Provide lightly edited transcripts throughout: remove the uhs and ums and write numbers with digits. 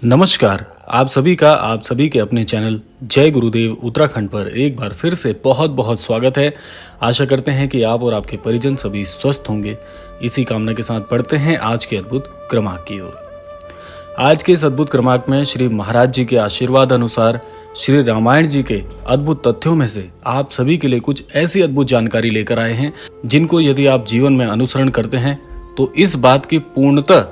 नमस्कार। आप सभी का आप सभी के अपने चैनल जय गुरुदेव उत्तराखंड पर एक बार फिर से बहुत बहुत स्वागत है। आशा करते हैं कि आप और आपके परिजन सभी स्वस्थ होंगे। इसी कामना के साथ बढ़ते हैं आज के अद्भुत क्रमांक की ओर। आज के इस अद्भुत क्रमांक में श्री महाराज जी के आशीर्वाद अनुसार श्री रामायण जी के अद्भुत तथ्यों में से आप सभी के लिए कुछ ऐसी अद्भुत जानकारी लेकर आए हैं जिनको यदि आप जीवन में अनुसरण करते हैं तो इस बात की पूर्णतः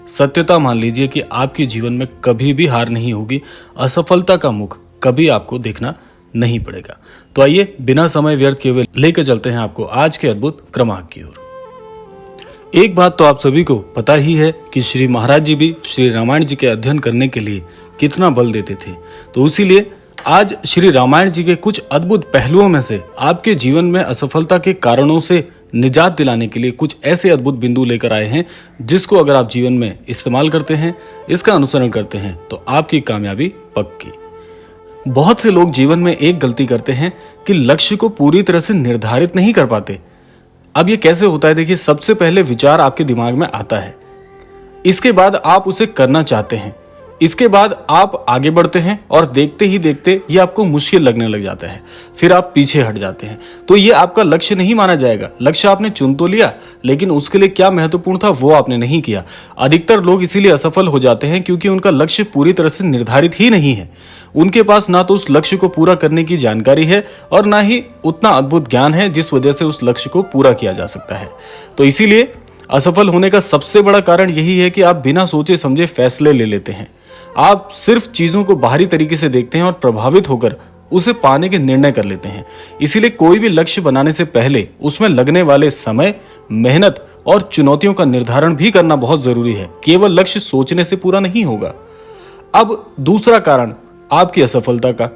सत्यता मान लीजिए कि आपके जीवन में कभी भी हार नहीं होगी, असफलता का मुख कभी आपको देखना नहीं पड़ेगा। तो आइए बिना समय व्यर्थ किए हुए लेकर चलते हैं आपको आज के अद्भुत क्रमांक की ओर। एक बात तो आप सभी को पता ही है कि श्री महाराज जी भी श्री रामायण जी के अध्ययन करने के लिए कितना बल देते थे। तो इसीलिए आज श्री रामायण जी के कुछ अद्भुत पहलुओं में से आपके जीवन में असफलता के कारणों से निजात दिलाने के लिए कुछ ऐसे अद्भुत बिंदु लेकर आए हैं जिसको अगर आप जीवन में इस्तेमाल करते हैं, इसका अनुसरण करते हैं तो आपकी कामयाबी पक्की। बहुत से लोग जीवन में एक गलती करते हैं कि लक्ष्य को पूरी तरह से निर्धारित नहीं कर पाते। अब ये कैसे होता है? देखिए, सबसे पहले विचार आपके दिमाग में आता है, इसके बाद आप उसे करना चाहते हैं, इसके बाद आप आगे बढ़ते हैं और देखते ही देखते ये आपको मुश्किल लगने लग जाता है, फिर आप पीछे हट जाते हैं। तो ये आपका लक्ष्य नहीं माना जाएगा। लक्ष्य आपने चुन तो लिया, लेकिन उसके लिए क्या महत्वपूर्ण था वो आपने नहीं किया। अधिकतर लोग इसीलिए असफल हो जाते हैं क्योंकि उनका लक्ष्य पूरी तरह से निर्धारित ही नहीं है। उनके पास ना तो उस लक्ष्य को पूरा करने की जानकारी है और ना ही उतना अद्भुत ज्ञान है जिस वजह से उस लक्ष्य को पूरा किया जा सकता है। तो इसीलिए असफल होने का सबसे बड़ा कारण यही है कि आप बिना सोचे समझे फैसले ले लेते हैं। आप सिर्फ चीजों को बाहरी तरीके से देखते हैं और प्रभावित होकर उसे पाने के निर्णय कर लेते हैं। इसीलिए कोई भी लक्ष्य बनाने से पहले उसमें लगने वाले समय, मेहनत और चुनौतियों का निर्धारण भी करना बहुत जरूरी है। केवल लक्ष्य सोचने से पूरा नहीं होगा। अब दूसरा कारण आपकी असफलता का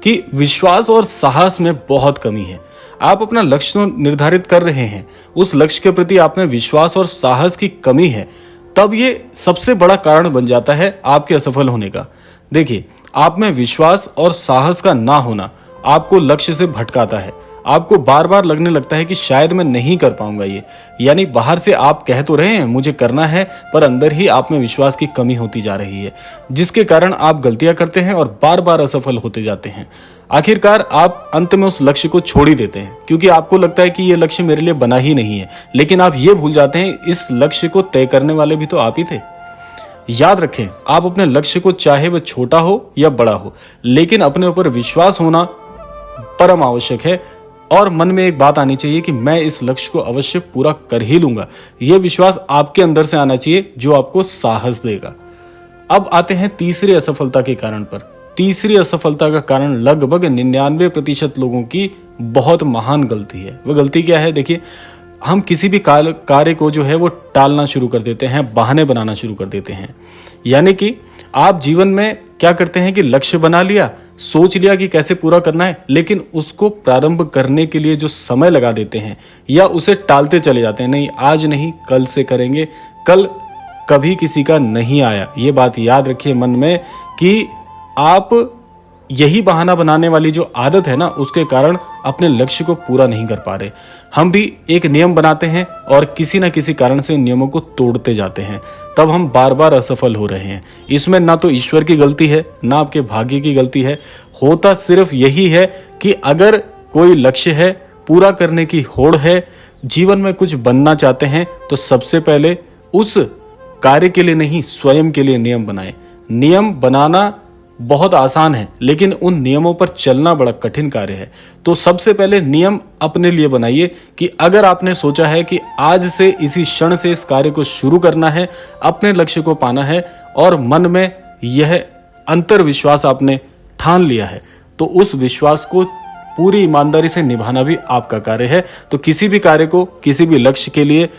कि विश्वास और साहस में बहुत कमी है। आप अपना लक्ष्य तो निर्धारित कर रहे हैं, उस लक्ष्य के प्रति आप में विश्वास और साहस की कमी है, तब ये सबसे बड़ा कारण बन जाता है आपके असफल होने का। देखिए, आप में विश्वास और साहस का ना होना आपको लक्ष्य से भटकाता है। आपको बार बार लगने लगता है कि शायद मैं नहीं कर पाऊंगा ये। यानी बाहर से आप कह तो रहे हैं मुझे करना है, पर अंदर ही आप में विश्वास की कमी होती जा रही है, जिसके कारण आप गलतियां करते हैं और बार बार असफल होते जाते हैं। आखिरकार आप अंत में उस लक्ष्य को छोड़ ही देते हैं क्योंकि आपको लगता है कि ये लक्ष्य मेरे लिए बना ही नहीं है। लेकिन आप ये भूल जाते हैं इस लक्ष्य को तय करने वाले भी तो आप ही थे। याद रखें, आप अपने लक्ष्य को चाहे वह छोटा हो या बड़ा हो, लेकिन अपने ऊपर विश्वास होना परम आवश्यक है और मन में एक बात आनी चाहिए कि मैं इस लक्ष्य को अवश्य पूरा कर ही लूंगा। यह विश्वास आपके अंदर से आना चाहिए जो आपको साहस देगा। अब आते हैं तीसरी असफलता के कारण पर। तीसरी असफलता का कारण लगभग 99% लोगों की बहुत महान गलती है। वह गलती क्या है? देखिए, हम किसी भी कार्य को जो है वो टालना शुरू कर देते हैं, बहाने बनाना शुरू कर देते हैं। यानी कि आप जीवन में क्या करते हैं कि लक्ष्य बना लिया, सोच लिया कि कैसे पूरा करना है, लेकिन उसको प्रारंभ करने के लिए जो समय लगा देते हैं या उसे टालते चले जाते हैं। नहीं, आज नहीं, कल से करेंगे। कल कभी किसी का नहीं आया। ये बात याद रखिए मन में कि आप यही बहाना बनाने वाली जो आदत है ना, उसके कारण अपने लक्ष्य को पूरा नहीं कर पा रहे। हम भी एक नियम बनाते हैं और किसी ना किसी कारण से उन नियमों को तोड़ते जाते हैं, तब हम बार बार असफल हो रहे हैं। इसमें ना तो ईश्वर की गलती है, ना आपके भाग्य की गलती है। होता सिर्फ यही है कि अगर कोई लक्ष्य है, पूरा करने की होड़ है, जीवन में कुछ बनना चाहते हैं, तो सबसे पहले उस कार्य के लिए नहीं, स्वयं के लिए नियम बनाएं। नियम बनाना बहुत आसान है, लेकिन उन नियमों पर चलना बड़ा कठिन कार्य है। तो सबसे पहले नियम अपने लिए बनाइए कि अगर आपने सोचा है कि आज से, इसी क्षण से इस कार्य को शुरू करना है, अपने लक्ष्य को पाना है और मन में यह अंतर विश्वास आपने ठान लिया है, तो उस विश्वास को पूरी ईमानदारी से निभाना भी आपका कार्य है। तो किसी भी कार्य को, किसी भी लक्ष्य के लिए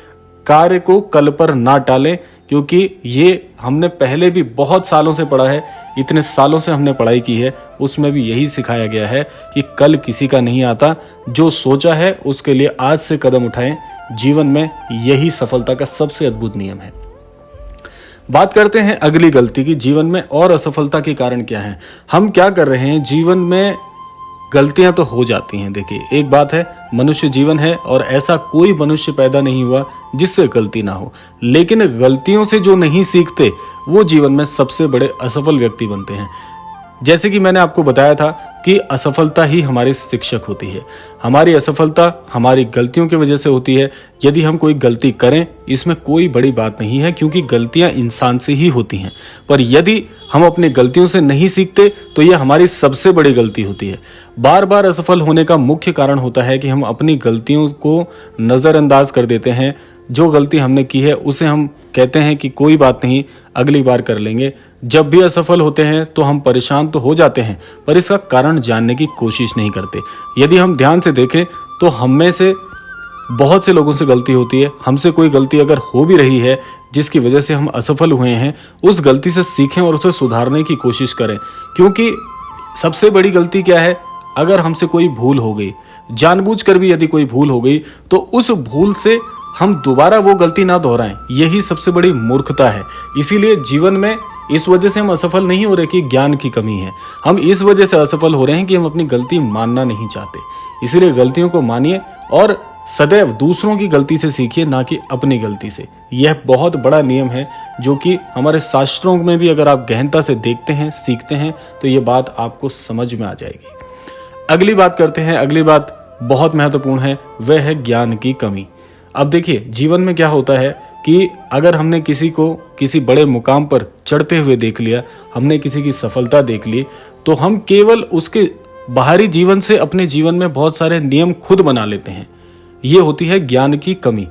कार्य को कल पर ना टालें, क्योंकि ये हमने पहले भी बहुत सालों से पढ़ा है। इतने सालों से हमने पढ़ाई की है, उसमें भी यही सिखाया गया है कि कल किसी का नहीं आता। जो सोचा है उसके लिए आज से कदम उठाएं। जीवन में यही सफलता का सबसे अद्भुत नियम है। बात करते हैं अगली गलती की। जीवन में और असफलता के कारण क्या है? हम क्या कर रहे हैं? जीवन में गलतियां तो हो जाती हैं। देखिए, एक बात है, मनुष्य जीवन है और ऐसा कोई मनुष्य पैदा नहीं हुआ जिससे गलती ना हो, लेकिन गलतियों से जो नहीं सीखते वो जीवन में सबसे बड़े असफल व्यक्ति बनते हैं। जैसे कि मैंने आपको बताया था कि असफलता ही हमारी शिक्षक होती है। हमारी असफलता हमारी गलतियों की वजह से होती है। यदि हम कोई गलती करें, इसमें कोई बड़ी बात नहीं है, क्योंकि गलतियां इंसान से ही होती हैं। पर यदि हम अपनी गलतियों से नहीं सीखते तो यह हमारी सबसे बड़ी गलती होती है। बार बार असफल होने का मुख्य कारण होता है कि हम अपनी गलतियों को नज़रअंदाज कर देते हैं। जो गलती हमने की है उसे हम कहते हैं कि कोई बात नहीं, अगली बार कर लेंगे। जब भी असफल होते हैं तो हम परेशान तो हो जाते हैं, पर इसका कारण जानने की कोशिश नहीं करते। यदि हम ध्यान से देखें तो हम में से बहुत से लोगों से गलती होती है। हमसे कोई गलती अगर हो भी रही है जिसकी वजह से हम असफल हुए हैं, उस गलती से सीखें और उसे सुधारने की कोशिश करें। क्योंकि सबसे बड़ी गलती क्या है? अगर हमसे कोई भूल हो गई, जानबूझकर भी यदि कोई भूल हो गई, तो उस भूल से हम दोबारा वो गलती ना दोहराएं। यही सबसे बड़ी मूर्खता है। इसीलिए जीवन में इस वजह से हम असफल नहीं हो रहे कि ज्ञान की कमी है, हम इस वजह से असफल हो रहे हैं कि हम अपनी गलती मानना नहीं चाहते। इसीलिए गलतियों को मानिए और सदैव दूसरों की गलती से सीखिए, ना कि अपनी गलती से। यह बहुत बड़ा नियम है जो कि हमारे शास्त्रों में भी अगर आप गहनता से देखते हैं, सीखते हैं, तो ये बात आपको समझ में आ जाएगी। अगली बात करते हैं। अगली बात बहुत महत्वपूर्ण है, वह है ज्ञान की कमी। अब देखिए, जीवन में क्या होता है कि अगर हमने किसी को किसी बड़े मुकाम पर चढ़ते हुए देख लिया, हमने किसी की सफलता देख ली, तो हम केवल उसके बाहरी जीवन से अपने जीवन में बहुत सारे नियम खुद बना लेते हैं। ये होती है ज्ञान की कमी।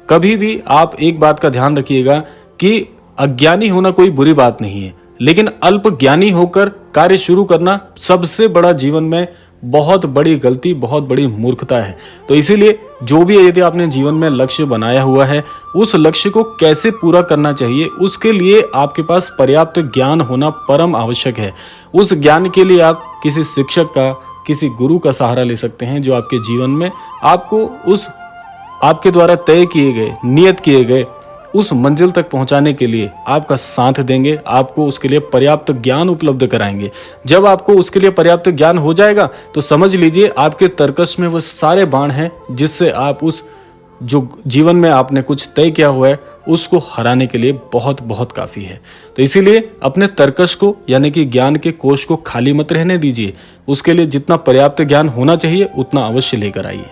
कभी भी आप एक बात का ध्यान रखिएगा कि अज्ञानी होना कोई बुरी बात नहीं है, लेकिन अल्प ज्ञानी होकर कार्य शुरू करना सबसे बड़ा जीवन में बहुत बड़ी गलती, बहुत बड़ी मूर्खता है। तो इसीलिए जो भी यदि आपने जीवन में लक्ष्य बनाया हुआ है, उस लक्ष्य को कैसे पूरा करना चाहिए, उसके लिए आपके पास पर्याप्त ज्ञान होना परम आवश्यक है। उस ज्ञान के लिए आप किसी शिक्षक का, किसी गुरु का सहारा ले सकते हैं, जो आपके जीवन में आपको उस आपके द्वारा तय किए गए, नियत किए गए उस मंजिल तक पहुंचाने के लिए आपका साथ देंगे, आपको उसके लिए पर्याप्त ज्ञान उपलब्ध कराएंगे। जब आपको उसके लिए पर्याप्त ज्ञान हो जाएगा तो समझ लीजिए आपके तर्कश में वो सारे बाण हैं जिससे आप उस जो जीवन में आपने कुछ तय किया हुआ है उसको हराने के लिए बहुत बहुत काफी है। तो इसीलिए अपने तर्कश को, यानी कि ज्ञान के कोष को खाली मत रहने दीजिए। उसके लिए जितना पर्याप्त ज्ञान होना चाहिए उतना अवश्य लेकर आइए।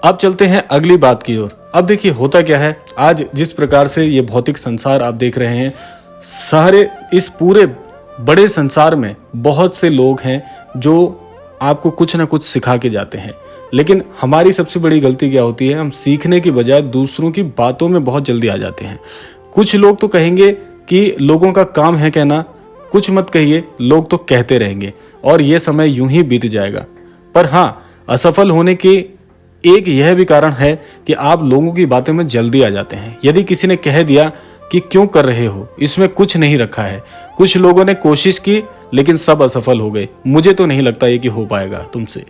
अब चलते हैं अगली बात की ओर। अब देखिए, होता क्या है, आज जिस प्रकार से ये भौतिक संसार आप देख रहे हैं, सारे इस पूरे बड़े संसार में बहुत से लोग हैं जो आपको कुछ ना कुछ सिखा के जाते हैं। लेकिन हमारी सबसे बड़ी गलती क्या होती है? हम सीखने की बजाय दूसरों की बातों में बहुत जल्दी आ जाते हैं। कुछ लोग तो कहेंगे कि लोगों का काम है कहना, कुछ मत कहिए, लोग तो कहते रहेंगे और ये समय यूं ही बीत जाएगा। पर हाँ, असफल होने के एक यह भी कारण है कि आप लोगों की बातों में जल्दी आ जाते हैं। यदि किसी ने कह दिया कि क्यों कर रहे हो, इसमें कुछ नहीं रखा है। कुछ लोगों ने कोशिश की लेकिन सब असफल हो गए। मुझे तो नहीं लगता ये कि हो पाएगा तुमसे।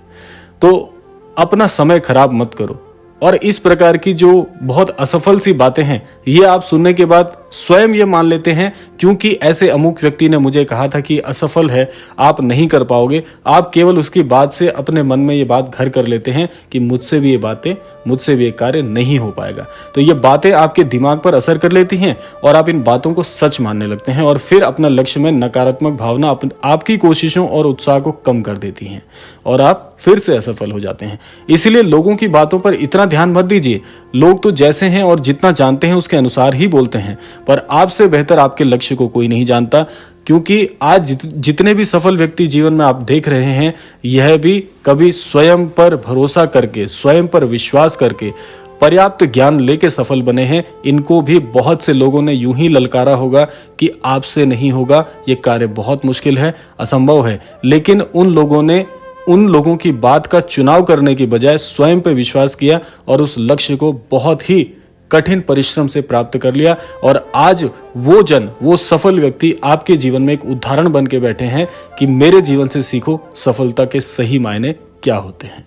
तो अपना समय खराब मत करो। और इस प्रकार की जो बहुत असफल सी बातें हैं, ये आप सुनने के बाद स्वयं ये मान लेते हैं क्योंकि ऐसे अमुक व्यक्ति ने मुझे कहा था कि असफल है, आप नहीं कर पाओगे। आप केवल उसकी बात से अपने मन में ये बात घर कर लेते हैं कि मुझसे भी ये कार्य नहीं हो पाएगा। तो ये बातें आपके दिमाग पर असर कर लेती हैं और आप इन बातों को सच मानने लगते हैं और फिर अपना लक्ष्य में नकारात्मक भावना आपकी कोशिशों और उत्साह को कम कर देती हैं और आप फिर से असफल हो जाते हैं। इसलिए लोगों की बातों पर इतना ध्यान मत दीजिए। लोग तो जैसे हैं और जितना जानते हैं उसके अनुसार ही बोलते हैं, पर आपसे बेहतर आपके लक्ष्य को कोई नहीं जानता। क्योंकि आज जितने भी सफल व्यक्ति जीवन में आप देख रहे हैं, यह भी कभी स्वयं पर भरोसा करके, स्वयं पर विश्वास करके, पर्याप्त ज्ञान लेके सफल बने हैं। इनको भी बहुत से लोगों ने यूं ही ललकारा होगा कि आपसे नहीं होगा, ये कार्य बहुत मुश्किल है, असंभव है। लेकिन उन लोगों ने उन लोगों की बात का चुनाव करने की बजाय स्वयं पर विश्वास किया और उस लक्ष्य को बहुत ही कठिन परिश्रम से प्राप्त कर लिया। और आज वो सफल व्यक्ति आपके जीवन में एक उदाहरण बन के बैठे हैं कि मेरे जीवन से सीखो सफलता के सही मायने क्या होते हैं।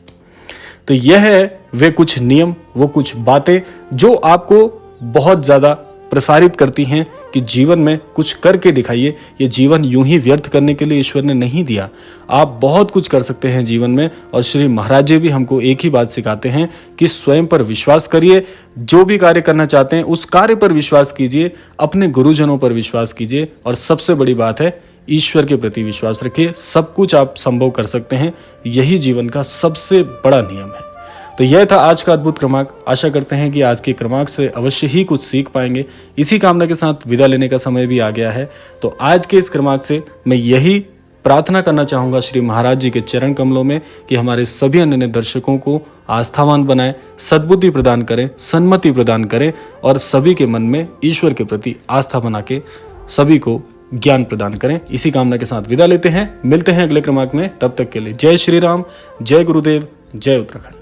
तो यह है वे कुछ नियम, वो कुछ बातें जो आपको बहुत ज्यादा प्रसारित करती हैं कि जीवन में कुछ करके दिखाइए, ये जीवन यूं ही व्यर्थ करने के लिए ईश्वर ने नहीं दिया। आप बहुत कुछ कर सकते हैं जीवन में। और श्री महाराज जी भी हमको एक ही बात सिखाते हैं कि स्वयं पर विश्वास करिए, जो भी कार्य करना चाहते हैं उस कार्य पर विश्वास कीजिए, अपने गुरुजनों पर विश्वास कीजिए और सबसे बड़ी बात है ईश्वर के प्रति विश्वास रखिए। सब कुछ आप संभव कर सकते हैं, यही जीवन का सबसे बड़ा नियम है। तो यह था आज का अद्भुत क्रमांक। आशा करते हैं कि आज के क्रमांक से अवश्य ही कुछ सीख पाएंगे। इसी कामना के साथ विदा लेने का समय भी आ गया है। तो आज के इस क्रमांक से मैं यही प्रार्थना करना चाहूंगा श्री महाराज जी के चरण कमलों में कि हमारे सभी अन्य दर्शकों को आस्थावान बनाए, सद्बुद्धि प्रदान करें, सन्मति प्रदान करें और सभी के मन में ईश्वर के प्रति आस्था बना के सभी को ज्ञान प्रदान करें। इसी कामना के साथ विदा लेते हैं। मिलते हैं अगले क्रमांक में। तब तक के लिए जय श्री राम, जय गुरुदेव, जय उत्तराखंड।